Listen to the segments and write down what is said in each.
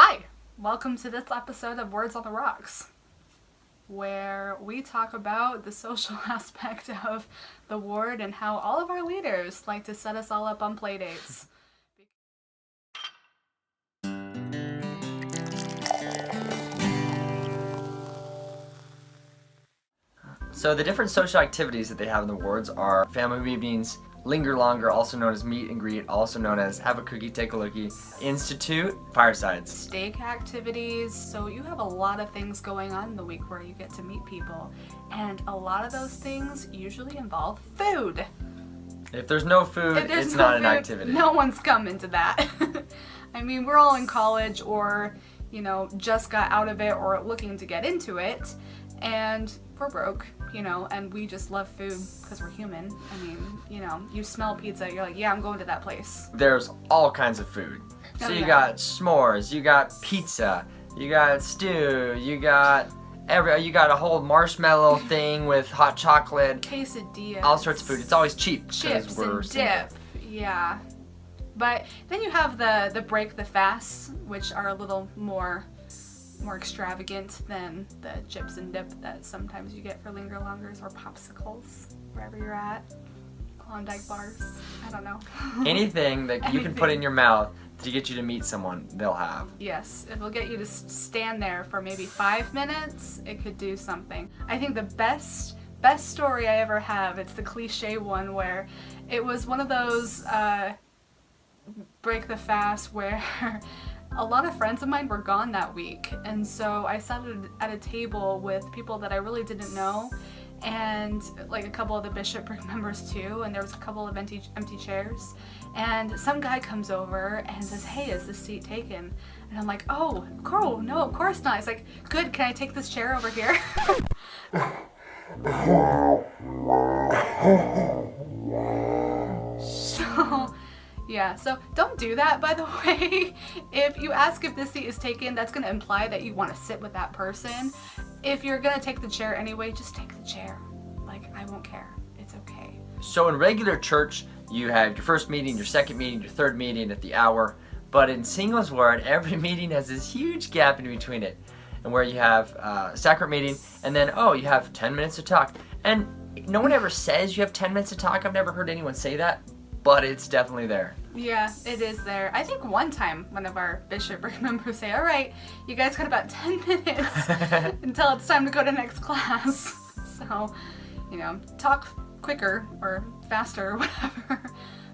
Hi, welcome to this episode of Words on the Rocks, where we talk about the social aspect of the ward and how all of our leaders like to set us all up on play dates. So the different social activities that they have in the wards are family meetings, linger longer, also known as meet and greet, also known as have a cookie, take a lookie, institute, firesides. Stake activities, so you have a lot of things going on in the week where you get to meet people, and a lot of those things usually involve food. If there's no food, it's not an activity. No one's coming to that. I mean, we're all in college or, just got out of it or looking to get into it, and we're broke, and we just love food because we're human. I mean, you smell pizza, you're like, yeah, I'm going to that place. There's all kinds of food. So you got s'mores, you got pizza, you got stew, you got a whole marshmallow thing with hot chocolate, quesadillas, all sorts of food. It's always cheap. Chips and dip, yeah. But then you have the break the fast, which are a little more extravagant than the chips and dip that sometimes you get for linger longers or popsicles, wherever you're at. Klondike bars, I don't know. Anything that you can put in your mouth to get you to meet someone, they'll have. Yes, if it'll get you to stand there for maybe 5 minutes, it could do something. I think the best story I ever have, it's the cliche one where it was one of those break the fast where a lot of friends of mine were gone that week, and so I sat at a table with people that I really didn't know, and like a couple of the bishopric members too, and there was a couple of empty chairs, and some guy comes over and says, "Hey, is this seat taken?" And I'm like, "Oh, Coral, no, of course not." He's like, "Good, can I take this chair over here?" Yeah, so don't do that, by the way. If you ask if this seat is taken, that's going to imply that you want to sit with that person. If you're going to take the chair anyway, just take the chair. Like, I won't care. It's okay. So in regular church, you have your first meeting, your second meeting, your third meeting at the hour. But in Singles Ward, every meeting has this huge gap in between it. And where you have a sacrament meeting, and then, you have 10 minutes to talk. And no one ever says you have 10 minutes to talk. I've never heard anyone say that. But it's definitely there. Yeah, it is there. I think one time one of our bishopric members say, "All right, you guys got about 10 minutes until it's time to go to next class." So, talk quicker or faster or whatever.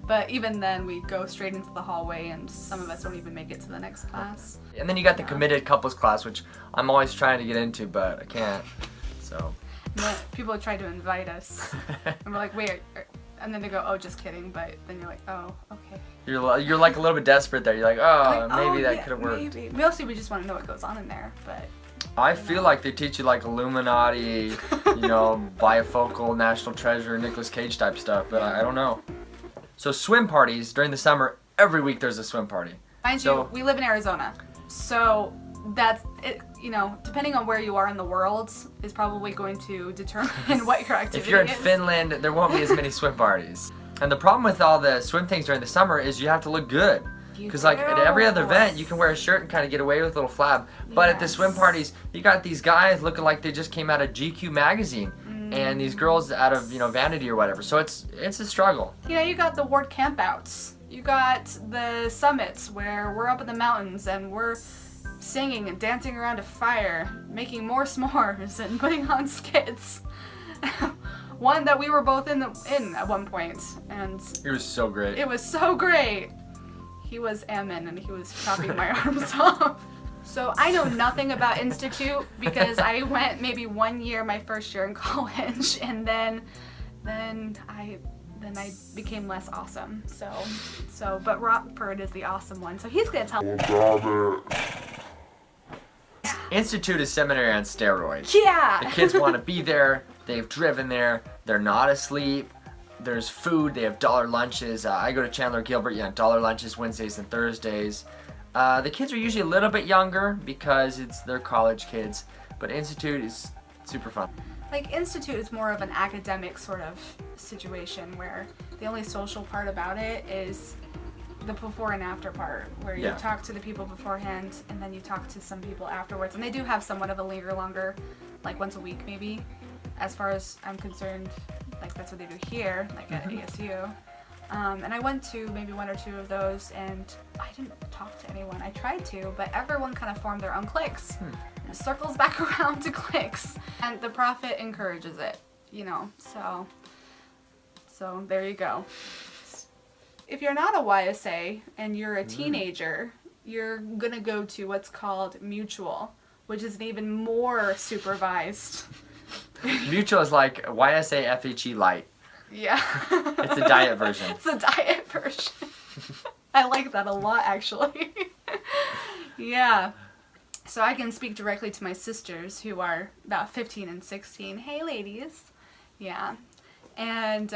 But even then, we go straight into the hallway, and some of us don't even make it to the next class. And then you got the committed couples class, which I'm always trying to get into, but I can't. So. People try to invite us, and we're like, "Wait." And then they go, "Oh, just kidding," but then you're like, "Oh, okay." You're like a little bit desperate there. You're like, maybe that could have worked. Maybe. Mostly we just want to know what goes on in there, but. I feel like they teach you like Illuminati, bifocal, National Treasure, Nicolas Cage type stuff, but I don't know. So swim parties during the summer, every week there's a swim party. Mind you, we live in Arizona, so that's it. Depending on where you are in the world, is probably going to determine what your activity is. If you're in Finland, there won't be as many swim parties. And the problem with all the swim things during the summer is you have to look good. Because like at every other event, you can wear a shirt and kind of get away with a little flab. But at the swim parties, you got these guys looking like they just came out of GQ magazine. And these girls out of, Vanity or whatever. So it's a struggle. You got the ward campouts. You got the summits where we're up in the mountains and we're singing and dancing around a fire, making more s'mores and putting on skits. One that we were both in at one point, and it was so great. It was so great. He was Ammon and he was chopping my arms off. So I know nothing about Institute because I went maybe 1 year, my first year in college, and then I became less awesome. But Rockford is the awesome one, so he's gonna tell me. Institute is seminary on steroids. Yeah. The kids want to be there. They've driven there. They're not asleep. There's food. They have dollar lunches. I go to Chandler Gilbert. Dollar lunches Wednesdays and Thursdays. The kids are usually a little bit younger because they're college kids. But Institute is super fun. Like, Institute is more of an academic sort of situation where the only social part about it is the before and after part, where you Yeah. talk to the people beforehand and then you talk to some people afterwards. And they do have somewhat of a linger longer, like once a week maybe, as far as I'm concerned. Like that's what they do here, like at ASU. And I went to maybe 1 or 2 of those, and I didn't talk to anyone. I tried to, but everyone kind of formed their own cliques. And it circles back around to cliques. And the prophet encourages it, you know, so there you go. If you're not a YSA and you're a teenager, you're gonna go to what's called Mutual, which is an even more supervised. Mutual is like YSA FHE Light. Yeah. It's a diet version. It's a diet version. I like that a lot, actually. Yeah. So I can speak directly to my sisters, who are about 15 and 16. Hey, ladies. Yeah. And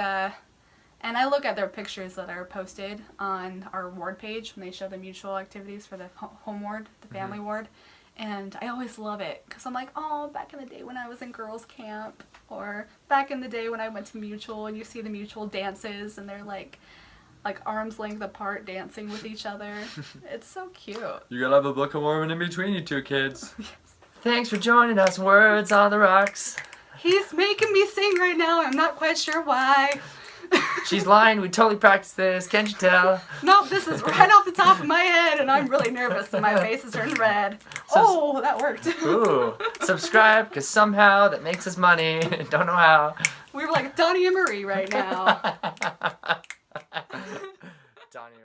I look at their pictures that are posted on our ward page when they show the mutual activities for the home ward, the family ward. And I always love it because I'm like, oh, back in the day when I was in girls' camp, or back in the day when I went to Mutual, and you see the Mutual dances and they're like arm's length apart dancing with each other. It's so cute. You gotta have a Book of Mormon in between you two kids. Yes. Thanks for joining us, Words on the Rocks. He's making me sing right now. I'm not quite sure why. She's lying. We totally practiced this. Can't you tell? Nope, this is right off the top of my head, and I'm really nervous, and my face is turning red. Oh, that worked. Ooh, subscribe, because somehow that makes us money. Don't know how. We were like Donnie and Marie right now. Donnie